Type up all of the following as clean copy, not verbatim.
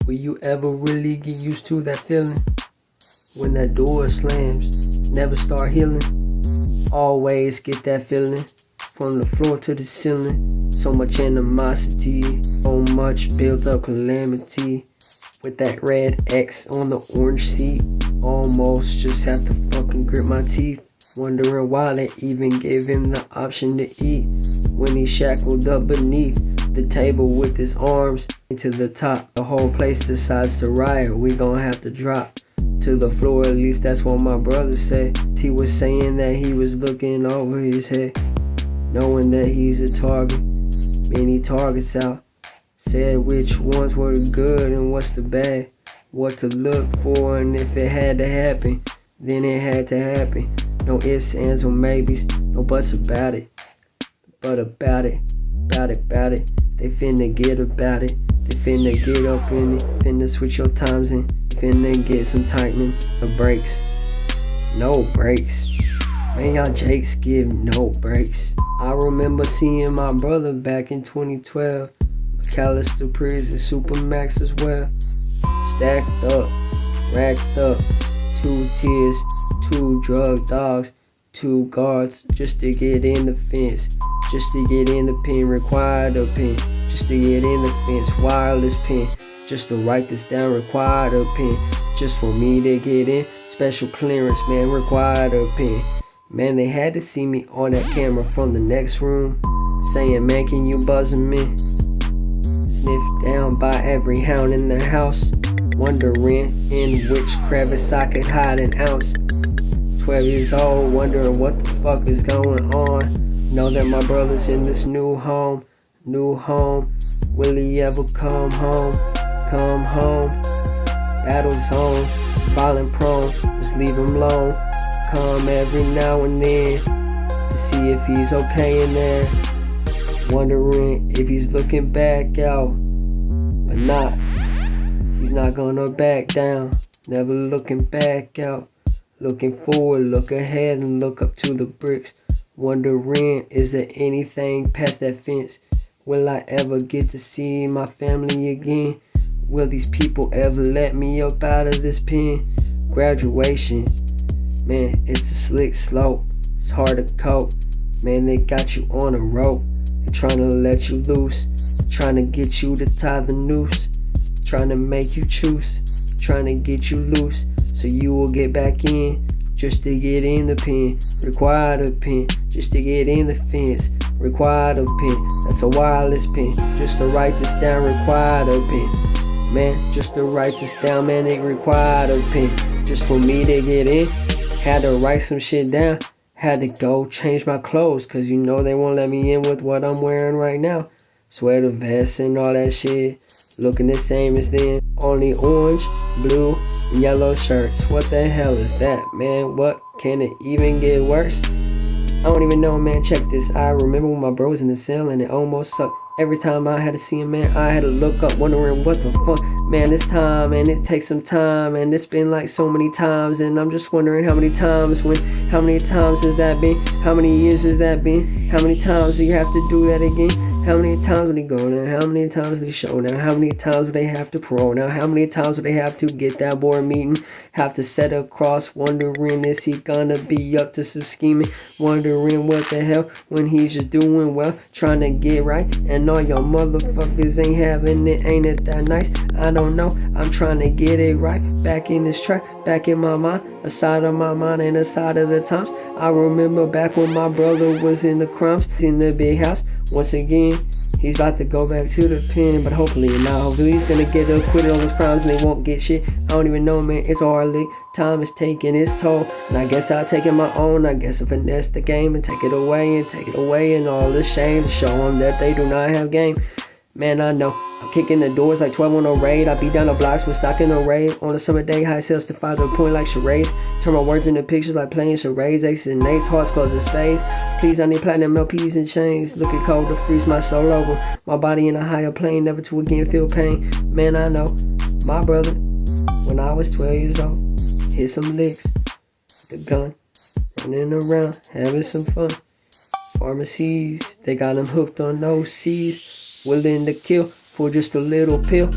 Will you ever really get used to that feeling? When that door slams, never start healing. Always get that feeling, from the floor to the ceiling. So much animosity, so much built up calamity. With that red X on the orange seat, almost just have to fucking grit my teeth. Wondering why they even gave him the option to eat, when he shackled up beneath the table with his arms into the top. The whole place decides to riot, we gon' have to drop to the floor, at least that's what my brother said. He was saying that he was looking over his head, knowing that he's a target, many targets out. Said which ones were the good and what's the bad, what to look for, and if it had to happen, then it had to happen. No ifs, ands, or maybes, no buts about it. But about it, they finna get about it. They finna get up in it, finna switch your times in, finna get some tightening of brakes. No brakes. Man, y'all Jakes give no breaks. I remember seeing my brother back in 2012. McAllister Prison, Supermax as well. Stacked up, racked up. 2 tiers, 2 drug dogs, 2 guards just to get in the fence. Just to get in the pen, required a pen. Just to get in the fence, wireless pen. Just to write this down, required a pen. Just for me to get in, special clearance, man, required a pen. Man, they had to see me on that camera from the next room, saying, man, can you buzz him in? Sniffed down by every hound in the house, wondering in which crevice I could hide an ounce. 12 years old, wondering what the fuck is going on. Know that my brother's in this new home. Will he ever come home? Come home. Battle zone, violent prone, just leave him alone. Come every now and then to see if he's okay in there. Wondering if he's looking back out, but not. He's not gonna back down, never looking back out. Looking forward, look ahead, and look up to the bricks. Wondering, is there anything past that fence? Will I ever get to see my family again? Will these people ever let me up out of this pen? Graduation, man, it's a slick slope. It's hard to cope, man, they got you on a rope. They're trying to let you loose, trying to get you to tie the noose, trying to make you choose, trying to get you loose, so you will get back in, just to get in the pen. Required a pen, just to get in the fence. Required a pen, that's a wireless pen, just to write this down. Required a pen, man, just to write this down, man, it required a pen, just for me to get in. Had to write some shit down, had to go change my clothes, cause you know they won't let me in with what I'm wearing right now. Sweater vest and all that shit, looking the same as then. Only orange, blue, and yellow shirts. What the hell is that, man? What, can it even get worse? I don't even know, man, check this. I remember when my bro was in the cell and it almost sucked. Every time I had to see him, man, I had to look up wondering what the fuck. Man, this time, and it takes some time, and it's been like so many times, and I'm just wondering how many times how many times has that been? How many years has that been? How many times do you have to do that again? How many times would he go now? How many times would he show now? How many times would they have to parole now? How many times would they have to get that board meeting? Have to set across, wondering is he gonna be up to some scheming? Wondering what the hell when he's just doing well, trying to get right, and all y'all motherfuckers ain't having it, ain't it that nice? I don't know, I'm trying to get it right, back in this track, back in my mind, a side of my mind and a side of the times. I remember back when my brother was in the crimes, in the big house. Once again, he's about to go back to the pen, but hopefully not. Hopefully he's gonna get acquitted on his crimes and they won't get shit. I don't even know, man, it's hardly. Time is taking its toll, and I guess I'll take it my own. I guess I'll finesse the game and take it away and all the shame to show them that they do not have game. Man, I know, I'm kicking the doors like 12 on a raid. I beat down the blocks with stock in a raid. On a summer day, high sales to 5 to a point like charades. Turn my words into pictures like playing charades. Aces and eights, hearts close to spades. Please, I need platinum LPs and chains. Looking cold to freeze my soul over. My body in a higher plane, never to again feel pain. Man, I know, my brother, when I was 12 years old, hit some licks, the gun, running around, having some fun. Pharmacies, they got him hooked on those C's. Willing to kill for just a little pill.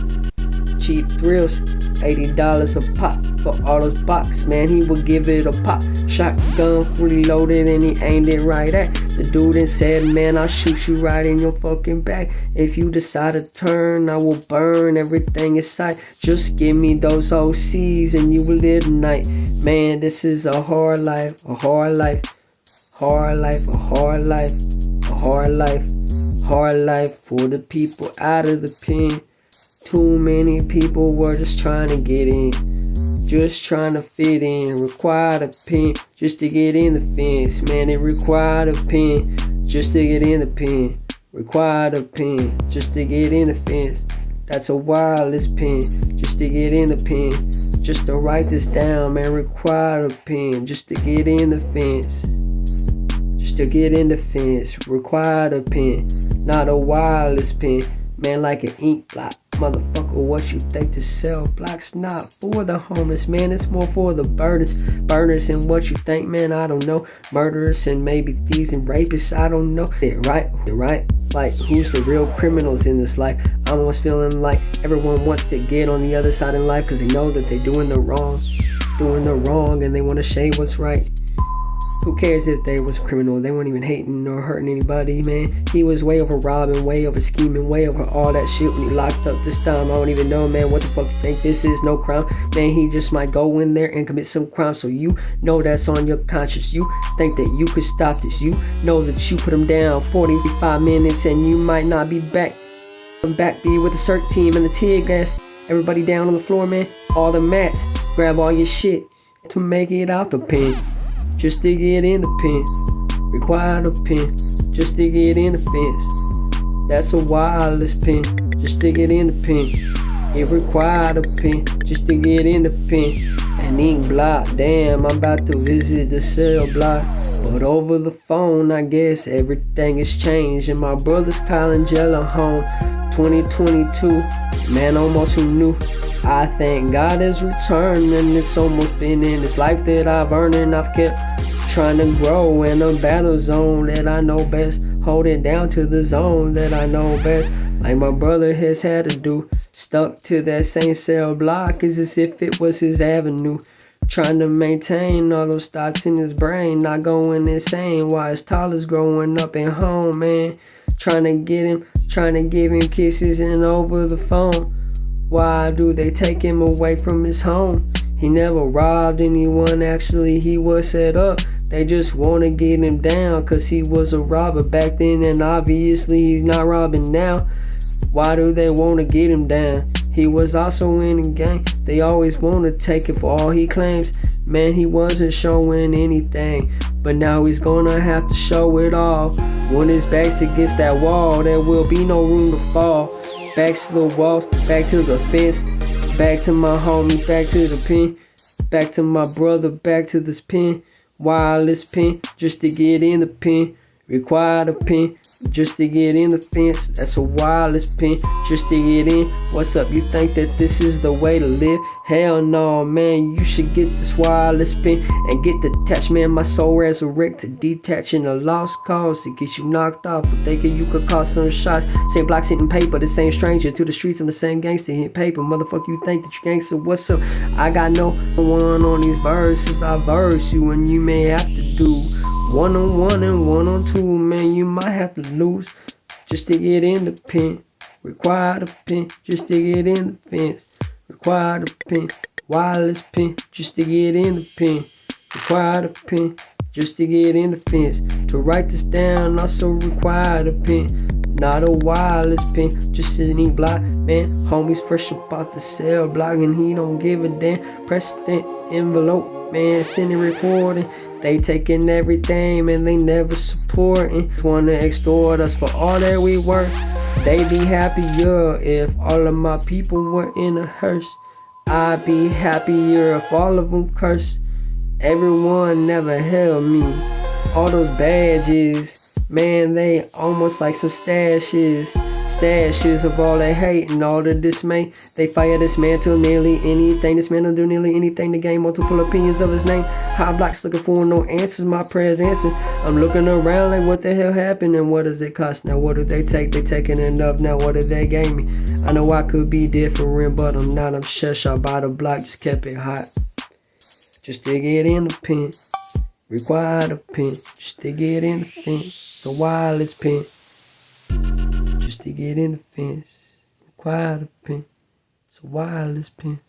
cheap thrills. $80 a pop for all those box, man, he would give it a pop. Shotgun fully loaded and he aimed it right at the dude and said, man, I'll shoot you right in your fucking back. If you decide to turn, I will burn everything in sight. Just give me those OCs and you will live tonight. Man, this is a hard life, a hard life, hard life, a hard life, a hard life, hard life for the people out of the pen. Too many people were just trying to get in, just trying to fit in. Required a pen just to get in the fence. Man, it required a pen just to get in the pen. Required a pen just to get in the fence. That's a wireless pen just to get in the pen. Just to write this down, man, required a pen just to get in the fence. Just to get in the fence, required a pen, not a wireless pen. Man, like an ink block. Motherfucker, what you think to sell blocks? Not for the homeless, man, it's more for the burners. Burners and what you think, man, I don't know. Murderers and maybe thieves and rapists, I don't know. They're right. Like, who's the real criminals in this life? I'm almost feeling like everyone wants to get on the other side in life because they know that they're doing the wrong, and they want to shade what's right. Who cares if they was criminal? They weren't even hating or hurting anybody, man. He was way over robbing, way over scheming, way over all that shit when he locked up this time. I don't even know, man, what the fuck you think this is? No crime. Man, he just might go in there and commit some crime. So you know that's on your conscience. You think that you could stop this. You know that you put him down 45 minutes and you might not be back. I'm back, be with the CERT team and the tear gas. Everybody down on the floor, man. All the mats. Grab all your shit to make it out the pen. Just to get in the pen, required a pen, just to get in the fence. That's a wireless pen, just to get in the pen. It required a pen, just to get in the pen. An ink block, damn, I'm about to visit the cell block. But over the phone, I guess everything has changed. And my brother's calling Jella home. 2022, man, almost who knew. I thank God has returned, and it's almost been in this life that I've earned, and I've kept trying to grow in a battle zone that I know best. Hold it down to the zone that I know best, like my brother has had to do. Stuck to that same cell block as if it was his avenue. Trying to maintain all those thoughts in his brain, not going insane while his toddler's growing up at home, man. Trying to get him, trying to give him kisses and over the phone. Why do they take him away from his home? He never robbed anyone, actually he was set up. They just want to get him down cause he was a robber back then, and obviously he's not robbing now. Why do they want to get him down? He was also in a gang. They always want to take it for all he claims. Man, he wasn't showing anything, but now he's gonna have to show it all. When his back's against that wall, there will be no room to fall. Back to the walls, back to the fence, back to my homie, back to the pen, back to my brother, back to this pen. Wireless pen, just to get in the pen. Required a pen, just to get in the fence. That's a wireless pen, just to get in. What's up, you think that this is the way to live? Hell no, man, you should get this wireless pen and get detached, man. My soul resurrected, detaching a lost cause to get you knocked off. But thinking you could cause some shots. Same blocks hitting paper, the same stranger to the streets. I'm the same gangster hitting paper. Motherfucker, you think that you gangster? What's up? I got no one on these verses. I verse you and you may have to do 1-on-1 and 1-on-2, man, you might have to lose just to get in the pen. Required a pen, just to get in the fence. Required a pen, wireless pen, just to get in the pen. Required a pen, just to get in the fence. To write this down, also required a pen. Not a wireless pen, just sitting block, man. Homies fresh up out the cell block and he don't give a damn. Press the envelope, man, sending recording. They taking everything, man, they never supporting. Wanna extort us for all that we worth. They be happier if all of my people were in a hearse. I'd be happier if all of them curse. Everyone never held me. All those badges, man, they almost like some stashes. stashes of all that hate and all the dismay. They fire this man till nearly anything. This man will do nearly anything to gain multiple opinions of his name. High blocks looking for no answers, my prayers answered. I'm looking around like what the hell happened and what does it cost? Now what do they take? They taking enough, now what did they gain me? I know I could be different, but I'm not. I'm shush, I by the block, just kept it hot. Just to get in the pen, required a pen. Just to get in the fence, it's a wireless pen. Just to get in the fence, required a pen. It's a wireless pen.